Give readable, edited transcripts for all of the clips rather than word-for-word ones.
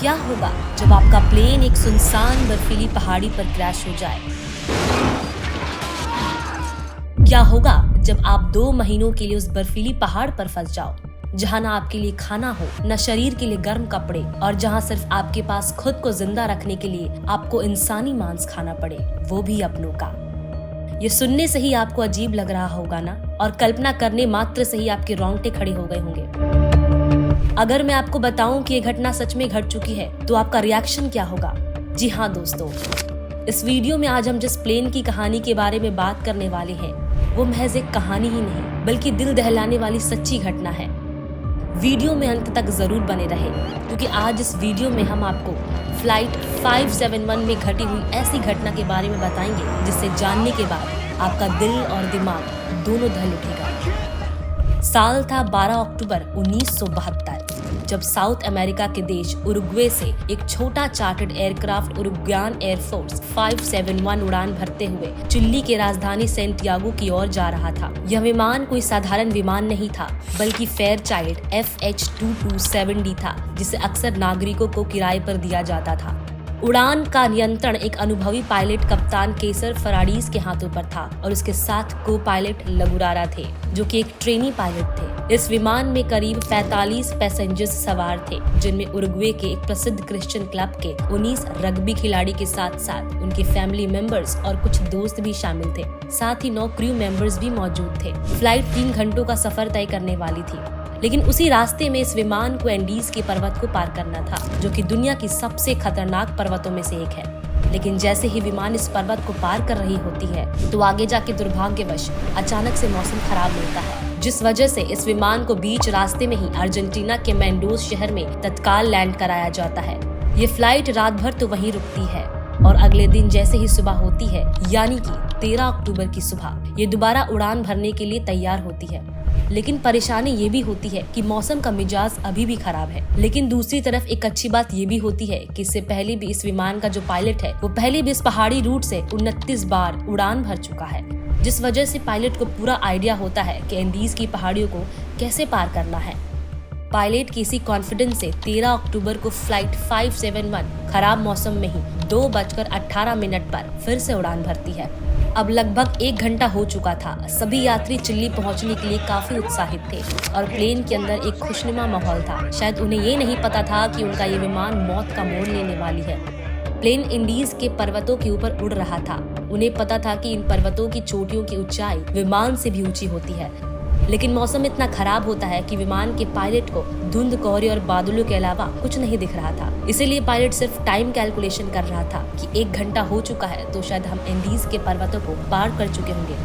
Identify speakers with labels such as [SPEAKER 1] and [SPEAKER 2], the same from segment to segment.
[SPEAKER 1] क्या होगा जब आपका प्लेन एक सुनसान बर्फीली पहाड़ी पर क्रैश हो जाए? क्या होगा जब आप 2 महीनों के लिए उस बर्फीली पहाड़ पर फंस जाओ, जहाँ ना आपके लिए खाना हो, न शरीर के लिए गर्म कपड़े, और जहाँ सिर्फ आपके पास खुद को जिंदा रखने के लिए आपको इंसानी मांस खाना पड़े, वो भी अपनों का। ये सुनने से ही आपको अजीब लग रहा होगा ना, और कल्पना करने मात्र से ही आपके रोंगटे खड़े हो गए होंगे। अगर मैं आपको बताऊं कि ये घटना सच में घट चुकी है, तो आपका रिएक्शन क्या होगा? जी हाँ दोस्तों, इस वीडियो में आज हम जिस प्लेन की कहानी के बारे में बात करने वाले हैं, वो महज एक कहानी ही नहीं, बल्कि दिल दहलाने वाली सच्ची घटना है। वीडियो में अंत तक जरूर बने रहे, क्योंकि आज इस वीडियो में हम आपको फ्लाइट 571 में घटी हुई ऐसी घटना के बारे में बताएंगे, जिससे जानने के बाद आपका दिल और दिमाग दोनों दहल उठेगा। साल था 12 अक्टूबर 1972, जब साउथ अमेरिका के देश उरुग्वे से एक छोटा चार्टर्ड एयरक्राफ्ट उरुग्वेन एयरफोर्स 571 उड़ान भरते हुए चिली के राजधानी सेंटियागो की ओर जा रहा था। यह विमान कोई साधारण विमान नहीं था, बल्कि फेयरचाइल्ड FH-2270 था, जिसे अक्सर नागरिकों को किराए पर दिया जाता था। उड़ान का नियंत्रण एक अनुभवी पायलट कप्तान केसर फराडीज के हाथों पर था, और उसके साथ को पायलट लगुरारा थे, जो कि एक ट्रेनी पायलट थे। इस विमान में करीब 45 पैसेंजर्स सवार थे, जिनमें उरुग्वे के एक प्रसिद्ध क्रिश्चियन क्लब के 19 रग्बी खिलाड़ी के साथ साथ उनके फैमिली मेंबर्स और कुछ दोस्त भी शामिल थे। साथ ही 9 क्रू मेंबर्स भी मौजूद थे। फ्लाइट 3 घंटों का सफर तय करने वाली थी, लेकिन उसी रास्ते में इस विमान को एंडीज के पर्वत को पार करना था, जो कि दुनिया की सबसे खतरनाक पर्वतों में से एक है। लेकिन जैसे ही विमान इस पर्वत को पार कर रही होती है, तो आगे जाके दुर्भाग्यवश अचानक से मौसम खराब होता है, जिस वजह से इस विमान को बीच रास्ते में ही अर्जेंटीना के मेंडोज शहर में तत्काल लैंड कराया जाता है। ये फ्लाइट रात भर तो वहीं रुकती है, और अगले दिन जैसे ही सुबह होती है, यानी कि 13 अक्टूबर की सुबह, ये दोबारा उड़ान भरने के लिए तैयार होती है। लेकिन परेशानी ये भी होती है कि मौसम का मिजाज अभी भी खराब है। लेकिन दूसरी तरफ एक अच्छी बात ये भी होती है कि इससे पहले भी इस विमान का जो पायलट है, वो पहले भी इस पहाड़ी रूट से 29 बार उड़ान भर चुका है, जिस वजह से पायलट को पूरा आइडिया होता है कि एंडीज की पहाड़ियों को कैसे पार करना है। पायलट की इसी कॉन्फिडेंस से 13 अक्टूबर को फ्लाइट 571 खराब मौसम में ही 2:18 पर फिर से उड़ान भरती है। अब लगभग 1 घंटा हो चुका था। सभी यात्री चिली पहुंचने के लिए काफी उत्साहित थे, और प्लेन के अंदर एक खुशनुमा माहौल था। शायद उन्हें ये नहीं पता था कि उनका ये विमान मौत का मोड़ लेने वाली है। प्लेन इंडीज के पर्वतों के ऊपर उड़ रहा था। उन्हें पता था कि इन पर्वतों की चोटियों की ऊंचाई विमान से भी ऊंची होती है, लेकिन मौसम इतना खराब होता है कि विमान के पायलट को धुंध, कोहरे और बादलों के अलावा कुछ नहीं दिख रहा था। इसीलिए पायलट सिर्फ टाइम कैलकुलेशन कर रहा था कि 1 घंटा हो चुका है, तो शायद हम एंडीज के पर्वतों को पार कर चुके होंगे।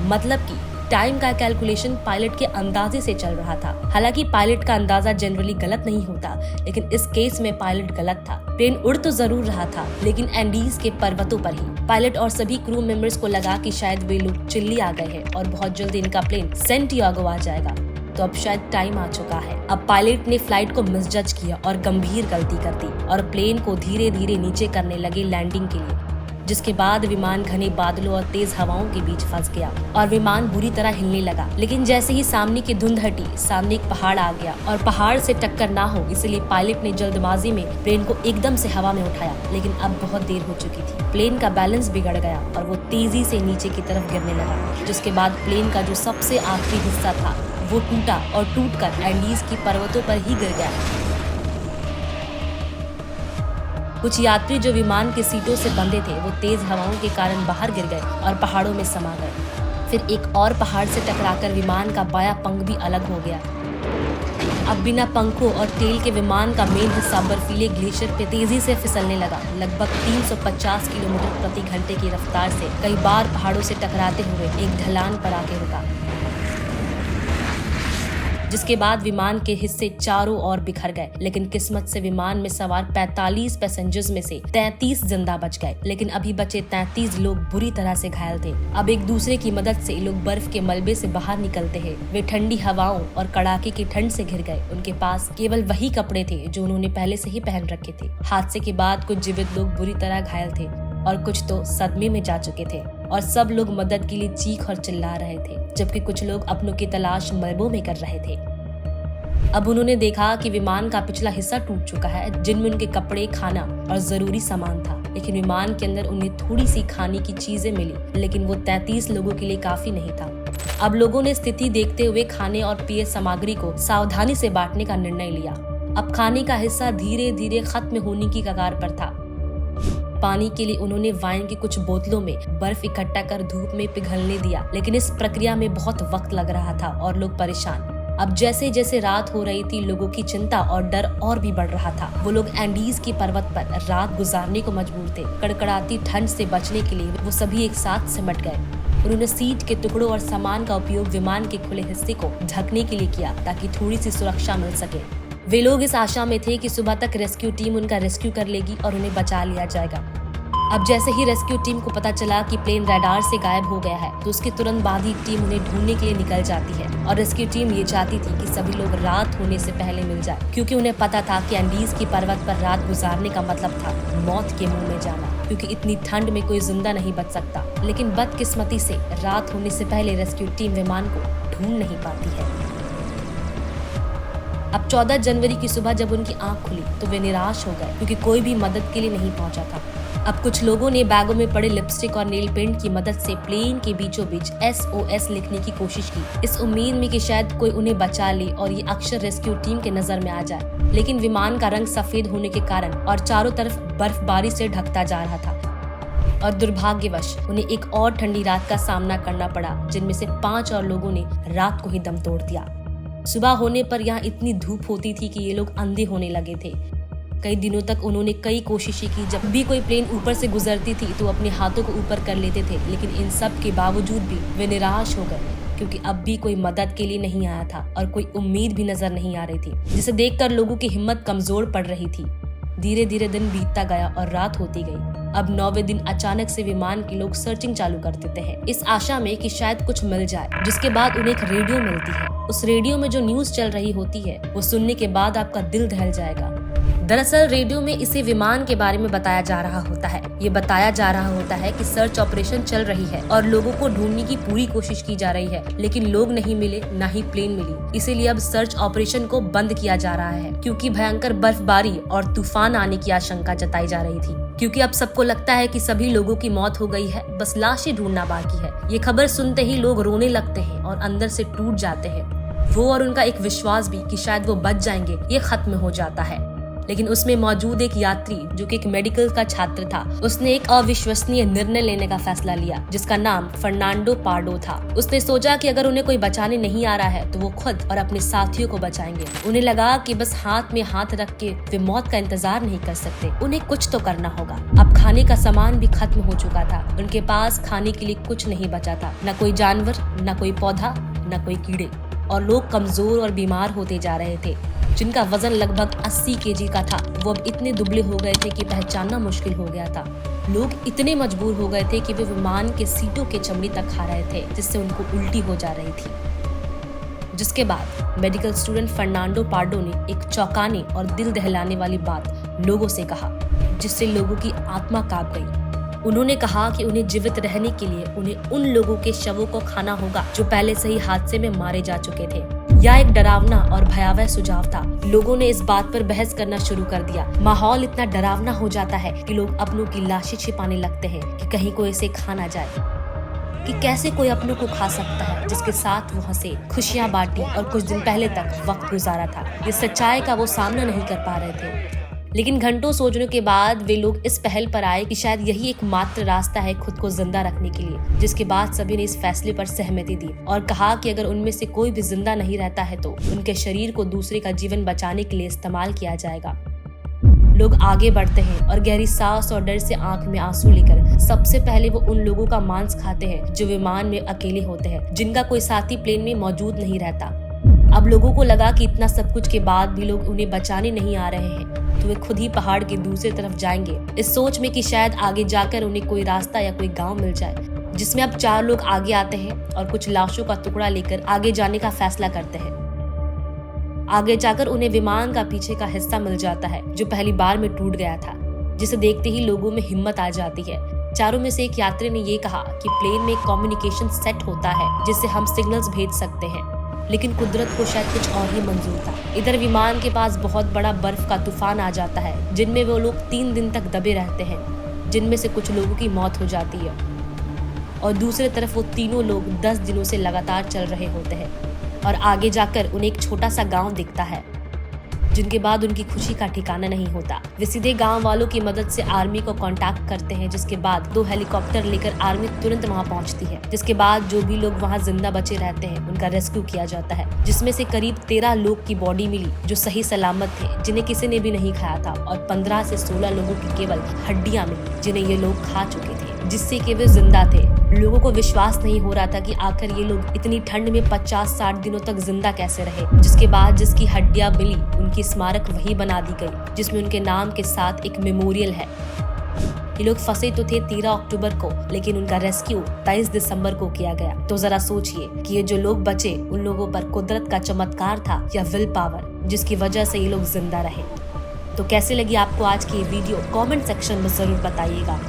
[SPEAKER 1] मतलब कि टाइम का कैलकुलेशन पायलट के अंदाजे से चल रहा था। हालांकि पायलट का अंदाजा जनरली गलत नहीं होता, लेकिन इस केस में पायलट गलत था। प्लेन उड़ तो जरूर रहा था, लेकिन एंडीज के पर्वतों पर ही। पायलट और सभी क्रू मेंबर्स को लगा कि शायद वे लोग चिल्ली आ गए हैं और बहुत जल्द इनका प्लेन सेंटियागो आ जाएगा, तो अब शायद टाइम आ चुका है। अब पायलट ने फ्लाइट को मिसजज किया और गंभीर गलती कर दी, और प्लेन को धीरे धीरे नीचे करने लगे लैंडिंग के लिए, जिसके बाद विमान घने बादलों और तेज हवाओं के बीच फंस गया और विमान बुरी तरह हिलने लगा। लेकिन जैसे ही सामने की धुंध हटी, सामने एक पहाड़ आ गया, और पहाड़ से टक्कर ना हो इसलिए पायलट ने जल्दबाजी में प्लेन को एकदम से हवा में उठाया। लेकिन अब बहुत देर हो चुकी थी। प्लेन का बैलेंस बिगड़ गया और वो तेजी से नीचे की तरफ गिरने लगा, जिसके बाद प्लेन का जो सबसे आखिरी हिस्सा था, वो टूटा और टूटकर एंडीज की पर्वतों पर ही गिर गया। कुछ यात्री जो विमान की सीटों से बंधे थे, वो तेज हवाओं के कारण बाहर गिर गए और पहाड़ों में समा गए। फिर एक और पहाड़ से टकराकर विमान का बायां पंख भी अलग हो गया। अब बिना पंखों और टेल के विमान का मेन हिस्सा बर्फीले ग्लेशियर पे तेजी से फिसलने लगा। लगभग 350 किलोमीटर प्रति घंटे की रफ्तार से कई बार पहाड़ों से टकराते हुए एक ढलान पर आके रुका, जिसके बाद विमान के हिस्से चारों ओर बिखर गए। लेकिन किस्मत से विमान में सवार 45 पैसेंजर्स में से 33 जिंदा बच गए, लेकिन अभी बचे 33 लोग बुरी तरह से घायल थे। अब एक दूसरे की मदद से लोग बर्फ के मलबे से बाहर निकलते हैं। वे ठंडी हवाओं और कड़ाके की ठंड से घिर गए। उनके पास केवल वही कपड़े थे जो उन्होंने पहले से ही पहन रखे थे। हादसे के बाद कुछ जीवित लोग बुरी तरह घायल थे, और कुछ तो सदमे में जा चुके थे, और सब लोग मदद के लिए चीख और चिल्ला रहे थे, जबकि कुछ लोग अपनों की तलाश मलबों में कर रहे थे। अब उन्होंने देखा कि विमान का पिछला हिस्सा टूट चुका है, जिनमें उनके कपड़े, खाना और जरूरी सामान था। लेकिन विमान के अंदर उन्हें थोड़ी सी खाने की चीजें मिली, लेकिन वो 33 लोगों के लिए काफी नहीं था। अब लोगों ने स्थिति देखते हुए खाने और पेय सामग्री को सावधानी से बांटने का निर्णय लिया। अब खाने का हिस्सा धीरे धीरे खत्म होने की कगार पर था। पानी के लिए उन्होंने वाइन की कुछ बोतलों में बर्फ इकट्ठा कर धूप में पिघलने दिया, लेकिन इस प्रक्रिया में बहुत वक्त लग रहा था और लोग परेशान। अब जैसे जैसे रात हो रही थी, लोगों की चिंता और डर और भी बढ़ रहा था। वो लोग एंडीज की पर्वत पर रात गुजारने को मजबूर थे। कड़कड़ाती ठंड से बचने के लिए वो सभी एक साथ सिमट गए। उन्होंने सीट के टुकड़ों और सामान का उपयोग विमान के खुले हिस्से को ढकने के लिए किया, ताकि थोड़ी सी सुरक्षा मिल सके। वे लोग इस आशा में थे कि सुबह तक रेस्क्यू टीम उनका रेस्क्यू कर लेगी और उन्हें बचा लिया जाएगा। अब जैसे ही रेस्क्यू टीम को पता चला कि प्लेन रडार से गायब हो गया है, तो उसके तुरंत बाद ही टीम उन्हें ढूंढने के लिए निकल जाती है। और रेस्क्यू टीम ये चाहती थी कि सभी लोग रात होने से पहले मिल जाए, क्योंकि उन्हें पता था कि एंडीज की पर्वत पर रात गुजारने का मतलब था मौत के मुंह में जाना, क्योंकि इतनी ठंड में कोई जिंदा नहीं बच सकता। लेकिन बदकिस्मती से रात होने से पहले रेस्क्यू टीम विमान को ढूंढ नहीं पाती है। अब 14 जनवरी की सुबह जब उनकी आंख खुली तो वे निराश हो गए, क्योंकि कोई भी मदद के लिए नहीं पहुंचा था। अब कुछ लोगों ने बैगों में पड़े लिपस्टिक और नेल पेंट की मदद से प्लेन के बीचों बीच SOS लिखने की कोशिश की, इस उम्मीद में कि शायद कोई उन्हें बचा ले और ये अक्षर रेस्क्यू टीम के नजर में आ जाए। लेकिन विमान का रंग सफेद होने के कारण और चारों तरफ बर्फबारी से ढकता जा रहा था, और दुर्भाग्यवश उन्हें एक और ठंडी रात का सामना करना पड़ा, जिनमें से 5 और लोगों ने रात को ही दम तोड़ दिया। सुबह होने पर यहाँ इतनी धूप होती थी कि ये लोग अंधे होने लगे थे। कई दिनों तक उन्होंने कई कोशिशें की। जब भी कोई प्लेन ऊपर से गुजरती थी तो अपने हाथों को ऊपर कर लेते थे, लेकिन इन सब के बावजूद भी वे निराश हो गए, क्योंकि अब भी कोई मदद के लिए नहीं आया था और कोई उम्मीद भी नजर नहीं आ रही थी, जिसे देखकर लोगों की हिम्मत कमजोर पड़ रही थी। धीरे धीरे दिन बीतता गया और रात होती गई। अब 9वें दिन अचानक से विमान के लोग सर्चिंग चालू कर देते हैं, इस आशा में कि शायद कुछ मिल जाए। जिसके बाद उन्हें एक रेडियो मिलती है। उस रेडियो में जो न्यूज चल रही होती है, वो सुनने के बाद आपका दिल दहल जाएगा। दरअसल रेडियो में इसे विमान के बारे में बताया जा रहा होता है। ये बताया जा रहा होता है कि सर्च ऑपरेशन चल रही है और लोगों को ढूंढने की पूरी कोशिश की जा रही है, लेकिन लोग नहीं मिले, ना ही प्लेन मिली। इसीलिए अब सर्च ऑपरेशन को बंद किया जा रहा है, क्योंकि भयंकर बर्फबारी और तूफान आने की आशंका जताई जा रही थी। क्योंकि अब सबको लगता है कि सभी लोगों की मौत हो गई है, बस लाशें ढूंढना बाकी है। ये खबर सुनते ही लोग रोने लगते हैं और अंदर से टूट जाते हैं। वो और उनका एक विश्वास भी कि शायद वो बच जाएंगे, ये खत्म हो जाता है। लेकिन उसमें मौजूद एक यात्री, जो कि एक मेडिकल का छात्र था, उसने एक अविश्वसनीय निर्णय लेने का फैसला लिया, जिसका नाम फर्नांडो पार्डो था। उसने सोचा कि अगर उन्हें कोई बचाने नहीं आ रहा है तो वो खुद और अपने साथियों को बचाएंगे। उन्हें लगा कि बस हाथ में हाथ रख के वे मौत का इंतजार नहीं कर सकते, उन्हें कुछ तो करना होगा। अब खाने का सामान भी खत्म हो चुका था। उनके पास खाने के लिए कुछ नहीं बचा था, न कोई जानवर, न कोई पौधा, न कोई कीड़े, और लोग कमजोर और बीमार होते जा रहे थे। जिनका वजन लगभग 80 केजी का था, वो अब इतने दुबले हो गए थे कि पहचानना मुश्किल हो गया था। लोग इतने मजबूर हो गए थे कि वे विमान के सीटों के चमड़ी तक खा रहे थे, जिससे उनको उल्टी हो जा रही थी। जिसके बाद मेडिकल स्टूडेंट फर्नांडो पार्डो ने एक चौंकाने और दिल दहलाने वाली बात लोगों से कहा, जिससे लोगों की आत्मा कांप गई। उन्होंने कहा कि उन्हें जीवित रहने के लिए उन्हें उन लोगों के शवों को खाना होगा जो पहले से ही हादसे में मारे जा चुके थे। यह एक डरावना और भयावह सुझाव था। लोगों ने इस बात पर बहस करना शुरू कर दिया। माहौल इतना डरावना हो जाता है कि लोग अपनों की लाशें छिपाने लगते हैं कि कहीं कोई इसे खा ना जाए, कि कैसे कोई अपनों को खा सकता है जिसके साथ वो हंसे, खुशियां बांटी और कुछ दिन पहले तक वक्त गुजारा था। इस सच्चाई का वो सामना नहीं कर पा रहे थे। लेकिन घंटों सोचने के बाद वे लोग इस पहल पर आए कि शायद यही एकमात्र रास्ता है खुद को जिंदा रखने के लिए। जिसके बाद सभी ने इस फैसले पर सहमति दी और कहा कि अगर उनमें से कोई भी जिंदा नहीं रहता है तो उनके शरीर को दूसरे का जीवन बचाने के लिए इस्तेमाल किया जाएगा। लोग आगे बढ़ते हैं और गहरी सांस और डर से आंख में आंसू लेकर सबसे पहले वो उन लोगों का मांस खाते हैं जो विमान में अकेले होते हैं, जिनका कोई साथी प्लेन में मौजूद नहीं रहता। अब लोगों को लगा कि इतना सब कुछ के बाद भी लोग उन्हें बचाने नहीं आ रहे हैं, तो वे खुद ही पहाड़ के दूसरी तरफ जाएंगे, इस सोच में कि शायद आगे जाकर उन्हें कोई रास्ता या कोई गांव मिल जाए। जिसमें अब 4 लोग आगे आते हैं और कुछ लाशों का टुकड़ा लेकर आगे जाने का फैसला करते हैं। आगे जाकर उन्हें विमान का पीछे का हिस्सा मिल जाता है जो पहली बार में टूट गया था, जिसे देखते ही लोगों में हिम्मत आ जाती है। चारों में से एक यात्री ने ये कहा कि प्लेन में कम्युनिकेशन सेट होता है जिससे हम सिग्नल्स भेज सकते हैं। लेकिन कुदरत को शायद कुछ और ही मंजूर था। इधर विमान के पास बहुत बड़ा बर्फ का तूफान आ जाता है, जिनमें वो लोग 3 दिन तक दबे रहते हैं, जिनमें से कुछ लोगों की मौत हो जाती है और दूसरी तरफ वो तीनों लोग 10 दिनों से लगातार चल रहे होते हैं और आगे जाकर उन्हें एक छोटा सा गांव दिखता है, जिनके बाद उनकी खुशी का ठिकाना नहीं होता। वे सीधे गांव वालों की मदद से आर्मी को कांटेक्ट करते हैं, जिसके बाद 2 हेलीकॉप्टर लेकर आर्मी तुरंत वहां पहुंचती है। जिसके बाद जो भी लोग वहां जिंदा बचे रहते हैं उनका रेस्क्यू किया जाता है, जिसमें से करीब 13 लोग की बॉडी मिली जो सही सलामत थे, जिन्हें किसी ने भी नहीं खाया था, और 15 से 16 लोगों की केवल हड्डियां मिली जिन्हें ये लोग खा चुके थे, जिससे कि वे जिंदा थे। लोगों को विश्वास नहीं हो रहा था कि आखिर ये लोग इतनी ठंड में 50-60 दिनों तक जिंदा कैसे रहे। जिसके बाद जिसकी हड्डियां मिली उनकी स्मारक वही बना दी गई, जिसमें उनके नाम के साथ एक मेमोरियल है। ये लोग फंसे तो थे 13 अक्टूबर को, लेकिन उनका रेस्क्यू 23 दिसंबर को किया गया। तो जरा सोचिए कि ये जो लोग बचे उन लोगों पर कुदरत का चमत्कार था या विल पावर, जिसकी वजह से ये लोग जिंदा रहे। तो कैसे लगी आपको आज की ये वीडियो, कमेंट सेक्शन में जरूर बताइएगा।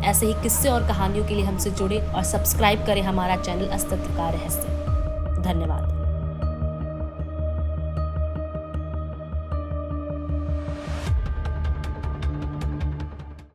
[SPEAKER 1] ऐसे ही किस्से और कहानियों के लिए हमसे जुड़े और सब्सक्राइब करें हमारा चैनल अस्तित्व का रहस्य। धन्यवाद।